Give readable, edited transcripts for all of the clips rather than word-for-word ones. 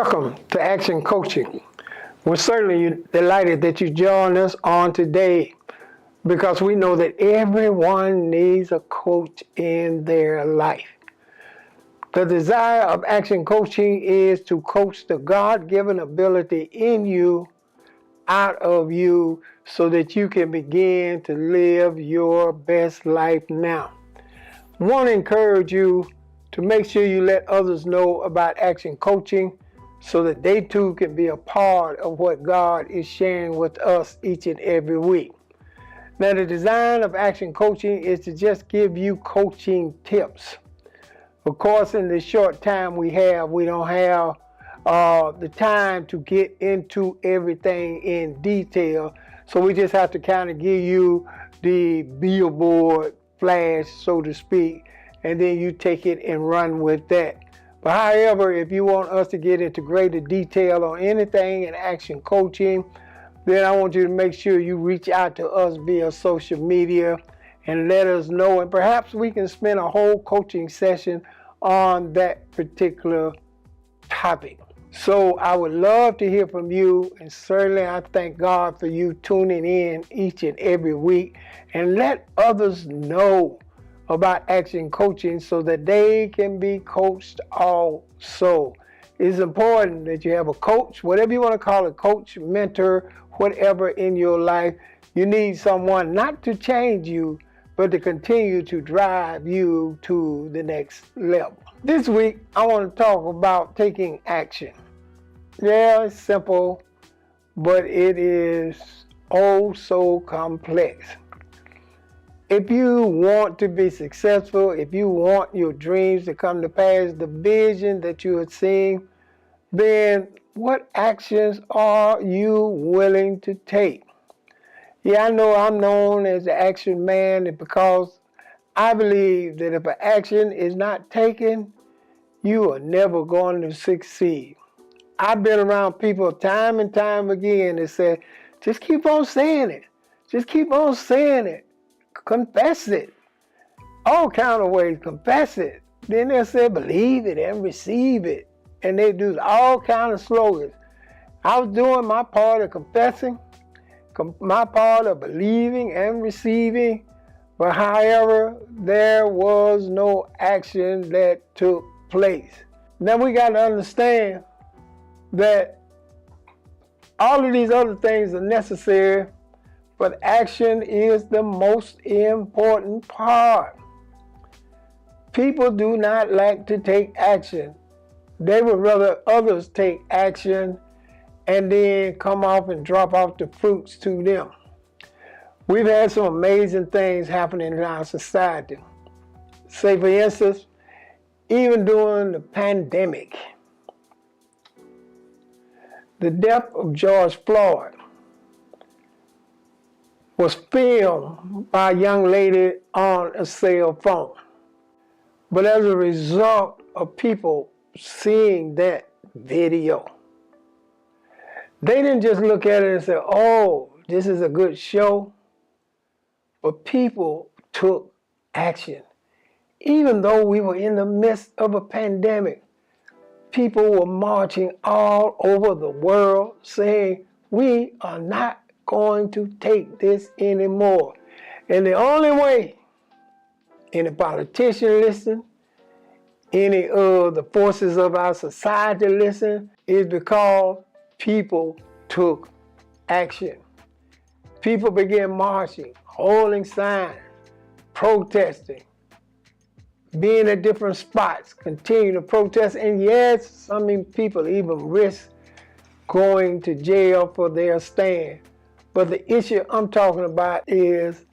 Welcome to Action Coaching. We're certainly delighted that you joined us on today because we know that everyone needs a coach in their life. The desire of Action Coaching is to coach the God-given ability in you, out of you, so that you can begin to live your best life now. I want to encourage you to make sure you let others know about Action Coaching so that they too can be a part of what God is sharing with us each and every week. Now, the design of Action Coaching is to just give you coaching tips. Of course, in the short time we don't have the time to get into everything in detail. So we just have to kind of give you the billboard flash, so to speak, and then you take it and run with that. But however, if you want us to get into greater detail on anything in Action Coaching, then I want you to make sure you reach out to us via social media and let us know. And perhaps we can spend a whole coaching session on that particular topic. So I would love to hear from you, and certainly I thank God for you tuning in each and every week, and let others know about Action Coaching so that they can be coached also. It's important that you have a coach, whatever you want to call it, coach, mentor, whatever in your life. You need someone not to change you, but to continue to drive you to the next level. This week, I want to talk about taking action. Yeah, it's simple, but it is oh so complex. If you want to be successful, if you want your dreams to come to pass, the vision that you are seeing, then what actions are you willing to take? Yeah, I know I'm known as the action man because I believe that if an action is not taken, you are never going to succeed. I've been around people time and time again that said, just keep on saying it. Just keep on saying it. Confess it. All kind of ways, confess it. Then they'll say, believe it and receive it. And they do all kind of slogans. I was doing my part of confessing, my part of believing and receiving, but however, there was no action that took place. Now we got to understand that all of these other things are necessary, but action is the most important part. People do not like to take action. They would rather others take action and then come off and drop off the fruits to them. We've had some amazing things happening in our society. Say, for instance, even during the pandemic, the death of George Floyd was filmed by a young lady on a cell phone. But as a result of people seeing that video, they didn't just look at it and say, oh, this is a good show. But people took action. Even though we were in the midst of a pandemic, people were marching all over the world saying, we are not going to take this anymore. And the only way any politician listen, any of the forces of our society listen, is because people took action. People began marching, holding signs, protesting, being at different spots, continue to protest, and yes, some people even risk going to jail for their stand. But the issue I'm talking about is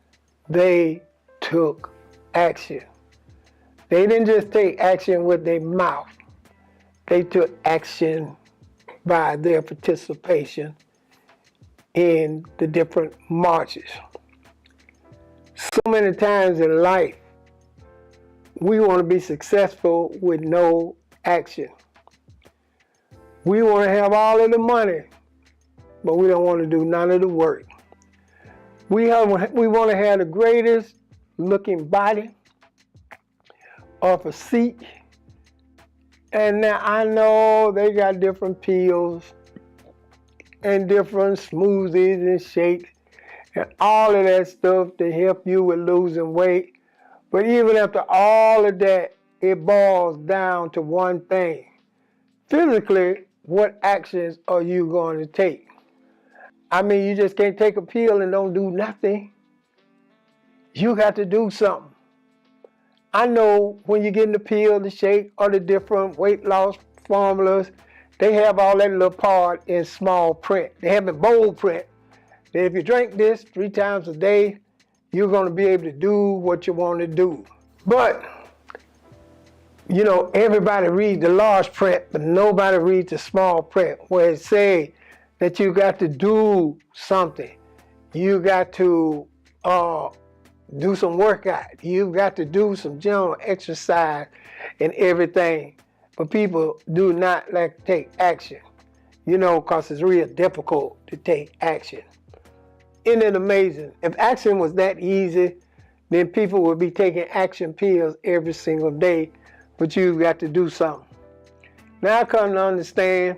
they took action. They didn't just take action with their mouth. They took action by their participation in the different marches. So many times in life, we want to be successful with no action. We want to have all of the money, but we don't want to do none of the work. We want to have the greatest looking body or physique, And now I know they got different pills and different smoothies and shakes and all of that stuff to help you with losing weight. But even after all of that, it boils down to one thing. Physically, what actions are you going to take? I mean, you just can't take a pill and don't do nothing. You got to do something. I know when you get in the pill, the shake, or the different weight loss formulas, they have all that little part in small print. They have it bold print. That if you drink this 3 times a day, you're going to be able to do what you want to do. But, you know, everybody reads the large print, but nobody reads the small print, where it says that you got to do something. You got to do some workout. You've got to do some general exercise and everything. But people do not like to take action, you know, because it's real difficult to take action. Isn't it amazing? If action was that easy, then people would be taking action pills every single day, but you've got to do something. Now I come to understand,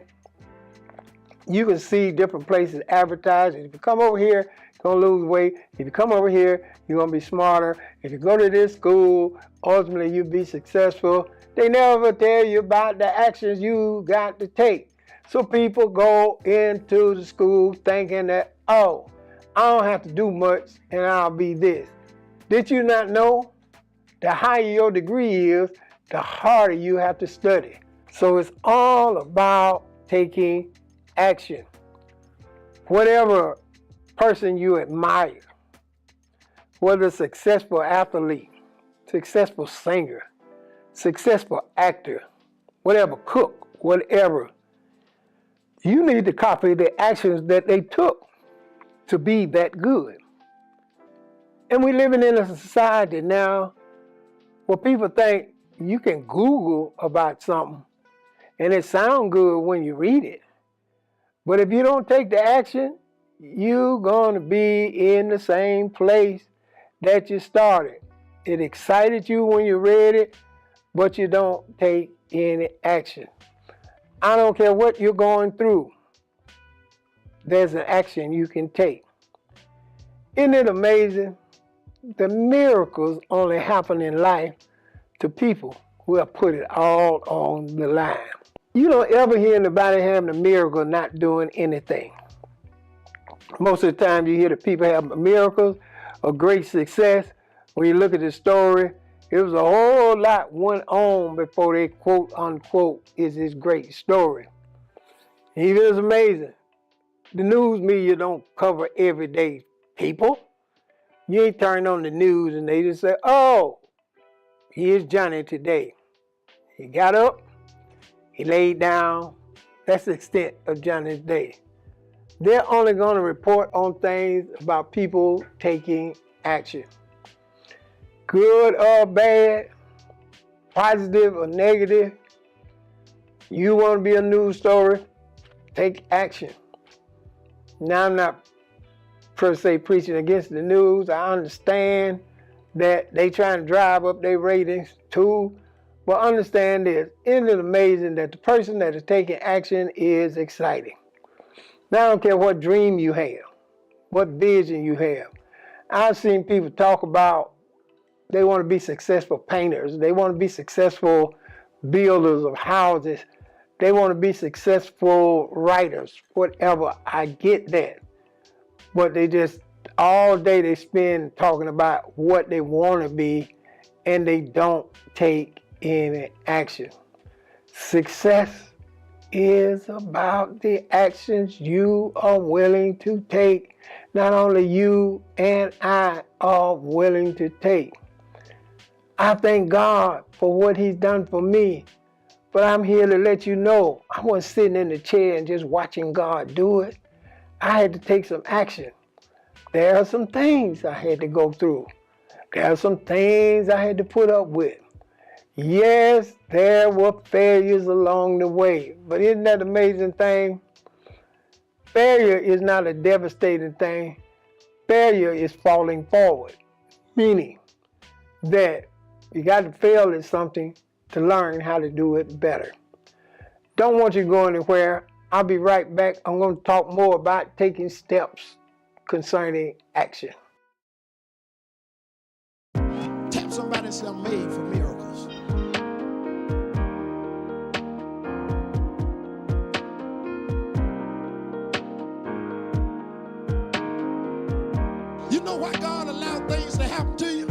you can see different places advertising. If you come over here, you're going to lose weight. If you come over here, you're going to be smarter. If you go to this school, ultimately you'll be successful. They never tell you about the actions you got to take. So people go into the school thinking that, oh, I don't have to do much and I'll be this. Did you not know? The higher your degree is, the harder you have to study. So it's all about taking action. Whatever person you admire, whether a successful athlete, successful singer, successful actor, whatever, cook, whatever, you need to copy the actions that they took to be that good. And we're living in a society now where people think you can Google about something and it sounds good when you read it. But if you don't take the action, you're going to be in the same place that you started. It excited you when you read it, but you don't take any action. I don't care what you're going through, there's an action you can take. Isn't it amazing? The miracles only happen in life to people who have put it all on the line. You don't ever hear anybody having a miracle not doing anything. Most of the time you hear the people have miracles or great success. When you look at the story, it was a whole lot went on before they quote unquote is this great story. Even it's amazing. The news media don't cover everyday people. You ain't turn on the news and they just say, oh, here's Johnny today. He got up, he laid down. That's the extent of Johnny's day. They're only going to report on things about people taking action. Good or bad, positive or negative. You want to be a news story, take action. Now, I'm not per se preaching against the news. I understand that they trying to drive up their ratings too. But understand this, isn't it amazing that the person that is taking action is exciting? Now I don't care what dream you have, what vision you have. I've seen people talk about they want to be successful painters. They want to be successful builders of houses. They want to be successful writers, whatever. I get that. But they just, all day they spend talking about what they want to be and they don't take any action. Success is about the actions you are willing to take. Not only you and I are willing to take. I thank God for what He's done for me. But I'm here to let you know, I wasn't sitting in the chair and just watching God do it. I had to take some action. There are some things I had to go through. There are some things I had to put up with. Yes, there were failures along the way. But isn't that an amazing thing? Failure is not a devastating thing. Failure is falling forward. Meaning that you got to fail at something to learn how to do it better. Don't want you to go anywhere. I'll be right back. I'm going to talk more about taking steps concerning action. Tap somebody and say, I'm made for miracles. You know why God allowed things to happen to you?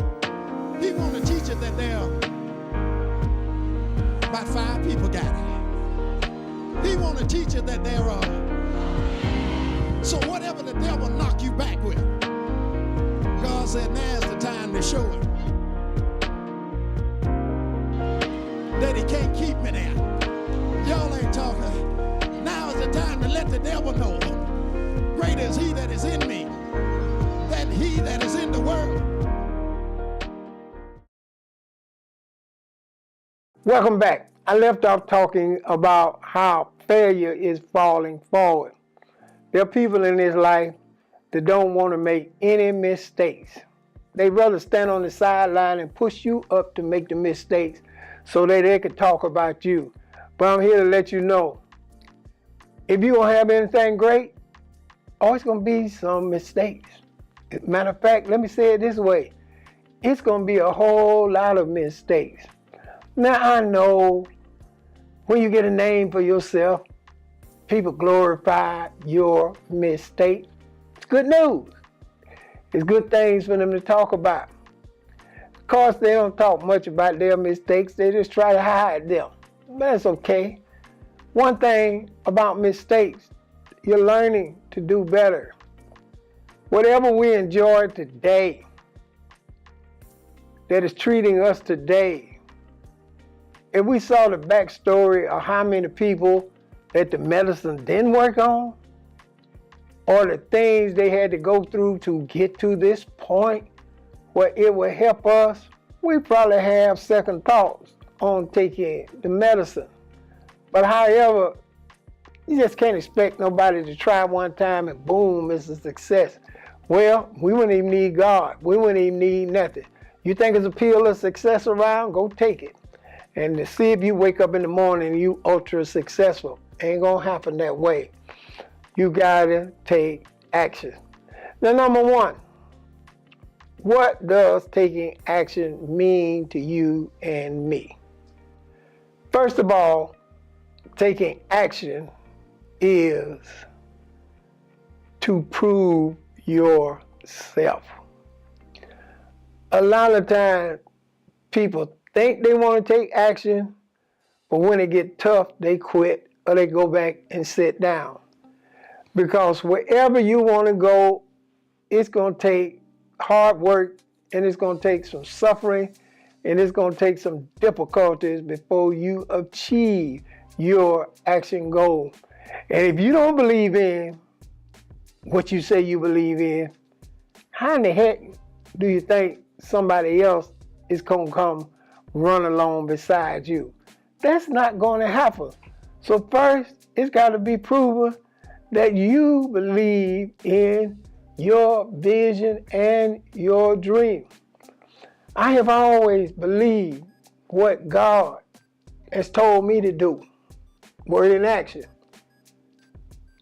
He want to teach you that there are about 5 people got it. He want to teach you that there are. So whatever the devil knock you back with, God said now's the time to show him that he can't keep me there. Y'all ain't talking. Now is the time to let the devil know. Greater is he that is in me than he that is in the world. Welcome back. I left off talking about how failure is falling forward. There are people in this life that don't want to make any mistakes. They'd rather stand on the sideline and push you up to make the mistakes so that they could talk about you. But I'm here to let you know, if you don't have anything great, always going to be some mistakes. Matter of fact, let me say it this way. It's going to be a whole lot of mistakes. Now, I know when you get a name for yourself, people glorify your mistake. It's good news. It's good things for them to talk about. Of course, they don't talk much about their mistakes. They just try to hide them. That's okay. One thing about mistakes, you're learning to do better. Whatever we enjoy today that is treating us today, if we saw the backstory of how many people that the medicine didn't work on, or the things they had to go through to get to this point where it would help us, we probably have second thoughts on taking the medicine. But however, you just can't expect nobody to try one time and boom, it's a success. Well, we wouldn't even need God. We wouldn't even need nothing. You think there's a pill of success around? Go take it. And to see if you wake up in the morning and you ultra successful. Ain't gonna happen that way. You gotta take action. Now, number one, what does taking action mean to you and me? First of all, taking action is to prove yourself. A lot of times, people think they want to take action, but when it gets tough, they quit or they go back and sit down. Because wherever you want to go, it's going to take hard work and it's going to take some suffering and it's going to take some difficulties before you achieve your action goal. And if you don't believe in what you say you believe in, how in the heck do you think somebody else is going to come run along beside you? That's not going to happen. So first, it's got to be proven that you believe in your vision and your dream. I have always believed what God has told me to do, word in action.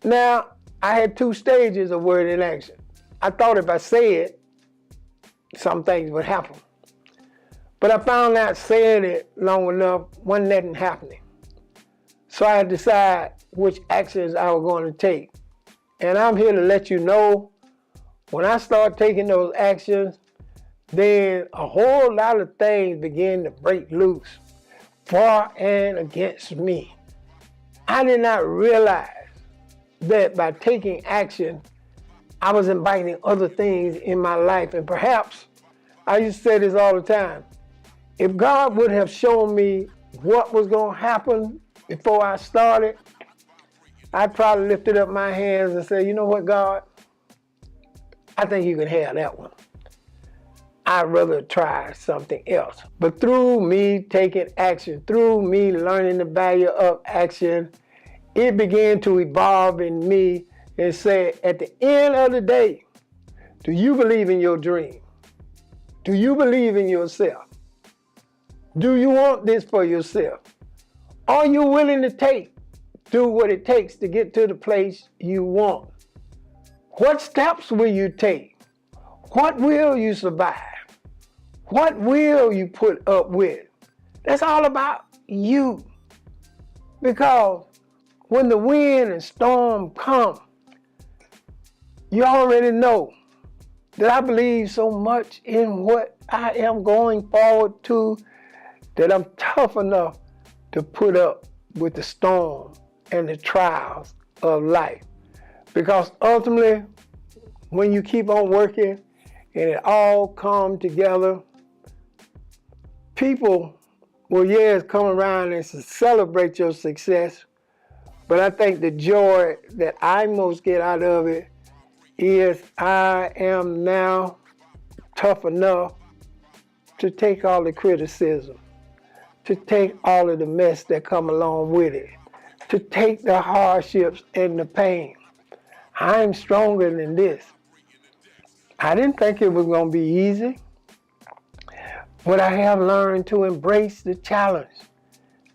Now, I had 2 stages of word in action. I thought if I said, some things would happen. But I found out saying it long enough wasn't nothing happening. So I had to decide which actions I was going to take. And I'm here to let you know, when I start taking those actions, then a whole lot of things begin to break loose for and against me. I did not realize that by taking action, I was inviting other things in my life. And perhaps, I used to say this all the time, if God would have shown me what was going to happen before I started, I'd probably lifted up my hands and said, you know what, God? I think you can have that one. I'd rather try something else. But through me taking action, through me learning the value of action, it began to evolve in me and say, at the end of the day, do you believe in your dream? Do you believe in yourself? Do you want this for yourself? Are you willing to take do what it takes to get to the place you want? What steps will you take? What will you survive? What will you put up with? That's all about you. Because when the wind and storm come, you already know that I believe so much in what I am going forward to that I'm tough enough to put up with the storm and the trials of life. Because ultimately, when you keep on working and it all comes together, people will, yes, come around and celebrate your success, but I think the joy that I most get out of it is I am now tough enough to take all the criticism, to take all of the mess that come along with it, to take the hardships and the pain. I'm stronger than this. I didn't think it was going to be easy, but I have learned to embrace the challenge,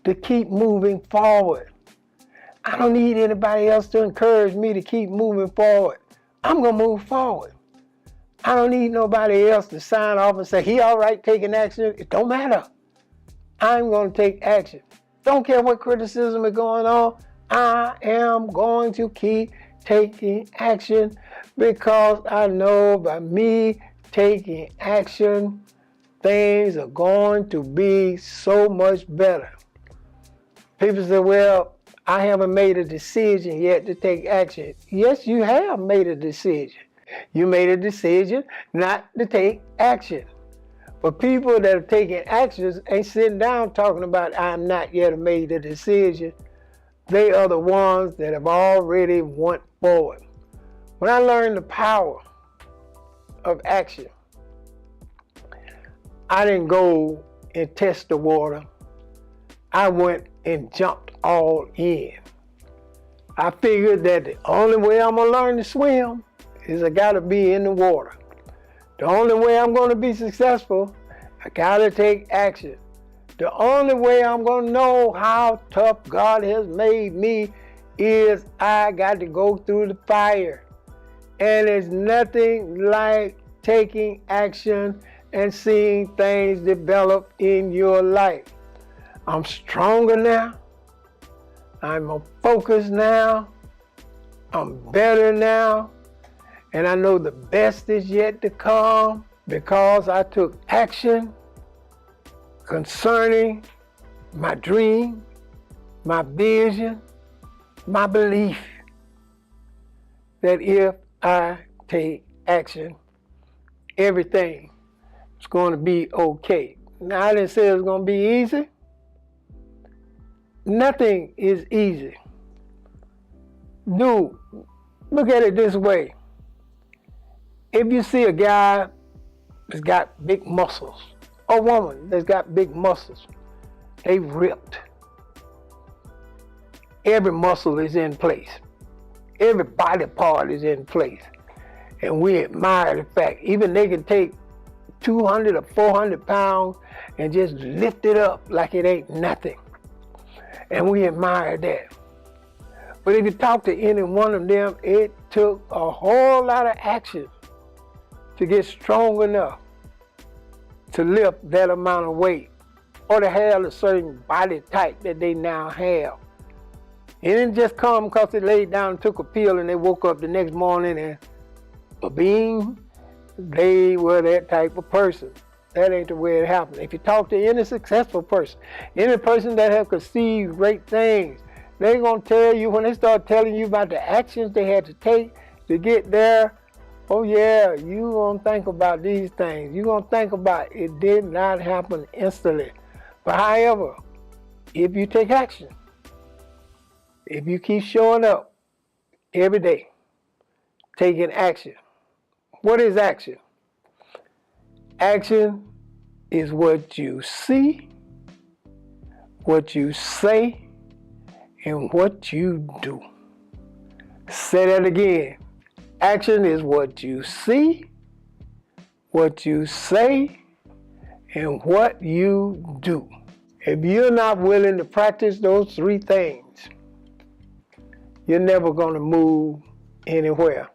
to keep moving forward. I don't need anybody else to encourage me to keep moving forward. I'm going to move forward. I don't need nobody else to sign off and say, he all right taking action. It don't matter. I'm going to take action. Don't care what criticism is going on. I am going to keep taking action because I know by me taking action, things are going to be so much better. People say, well, I haven't made a decision yet to take action. Yes, you have made a decision. You made a decision not to take action. But people that are taking actions ain't sitting down talking about I'm not yet made a decision. They are the ones that have already went forward. When I learned the power of action, I didn't go and test the water. I went and jumped all in. I figured that the only way I'm gonna learn to swim is I gotta be in the water. The only way I'm gonna be successful, I gotta take action. The only way I'm gonna know how tough God has made me is I got to go through the fire. And it's nothing like taking action and seeing things develop in your life. I'm stronger now. I'm more focused now. I'm better now. And I know the best is yet to come because I took action concerning my dream, my vision, my belief that if I take action, everything is going to be okay. Now, I didn't say it's going to be easy. Nothing is easy. Dude, look at it this way. If you see a guy that's got big muscles, or a woman that's got big muscles, they ripped. Every muscle is in place. Every body part is in place. And we admire the fact, even they can take 200 or 400 pounds and just lift it up like it ain't nothing. And we admire that. But if you talk to any one of them, it took a whole lot of action to get strong enough to lift that amount of weight or to have a certain body type that they now have. It didn't just come because they laid down and took a pill and they woke up the next morning and ba-bing, they were that type of person. That ain't the way it happened. If you talk to any successful person, any person that have conceived great things, they're going to tell you, when they start telling you about the actions they had to take to get there, oh yeah, you going to think about these things. You're going to think about it did not happen instantly. But however, if you take action, if you keep showing up every day, taking action. What is action? Action is what you see, what you say, and what you do. Say that again. Action is what you see, what you say, and what you do. If you're not willing to practice those three things, you're never going to move anywhere.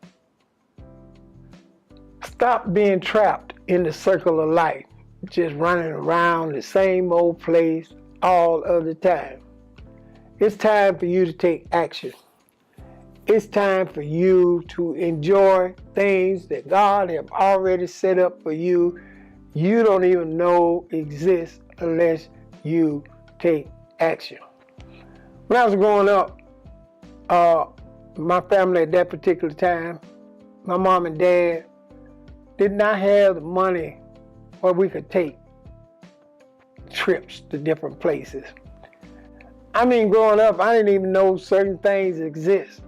Stop being trapped in the circle of life, just running around the same old place all of the time. It's time for you to take action. It's time for you to enjoy things that God has already set up for you. You don't even know exist unless you take action. When I was growing up, my family at that particular time, my mom and dad did not have the money where we could take trips to different places. I mean, growing up, I didn't even know certain things exist.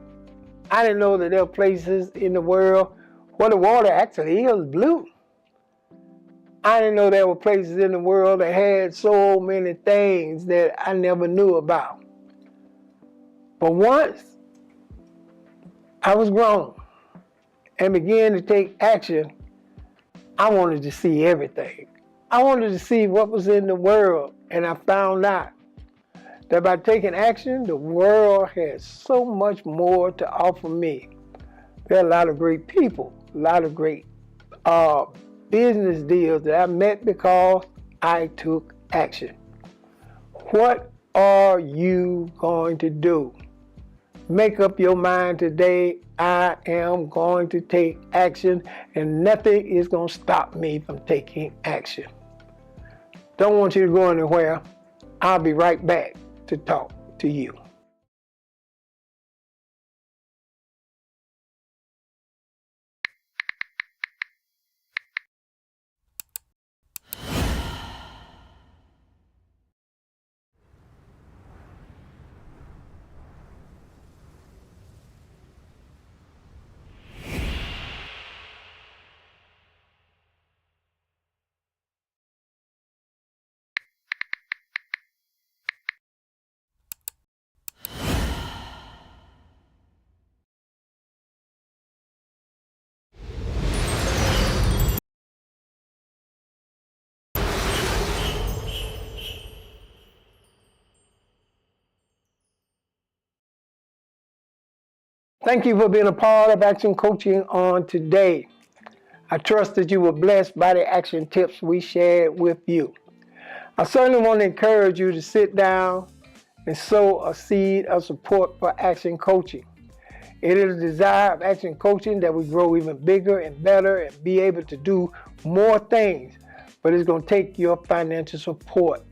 I didn't know that there are places in the world where the water actually is blue. I didn't know there were places in the world that had so many things that I never knew about. But once I was grown and began to take action, I wanted to see everything. I wanted to see what was in the world, and I found out that by taking action, the world has so much more to offer me. There are a lot of great people, a lot of great business deals that I met because I took action. What are you going to do? Make up your mind today. I am going to take action, and nothing is going to stop me from taking action. Don't want you to go anywhere. I'll be right back to talk to you. Thank you for being a part of Action Coaching on today. I trust that you were blessed by the action tips we shared with you. I certainly want to encourage you to sit down and sow a seed of support for Action Coaching. It is a desire of Action Coaching that we grow even bigger and better and be able to do more things, but it's going to take your financial support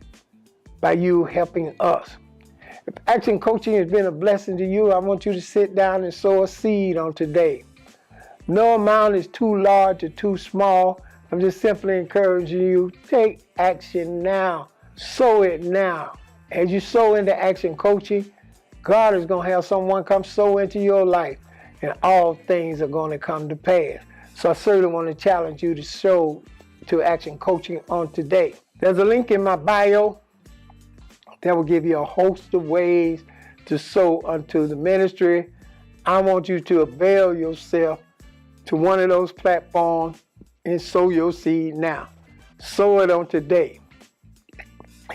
by you helping us. If Action Coaching has been a blessing to you, I want you to sit down and sow a seed on today. No amount is too large or too small. I'm just simply encouraging you, take action now. Sow it now. As you sow into Action Coaching, God is going to have someone come sow into your life, and all things are going to come to pass. So I certainly want to challenge you to sow to Action Coaching on today. There's a link in my bio that will give you a host of ways to sow unto the ministry. I want you to avail yourself to one of those platforms and sow your seed now. Sow it on today.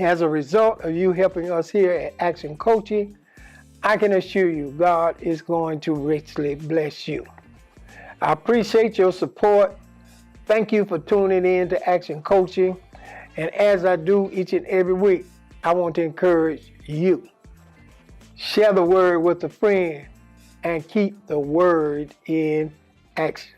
As a result of you helping us here at Action Coaching, I can assure you God is going to richly bless you. I appreciate your support. Thank you for tuning in to Action Coaching. And as I do each and every week, I want to encourage you. Share the word with a friend and keep the word in action.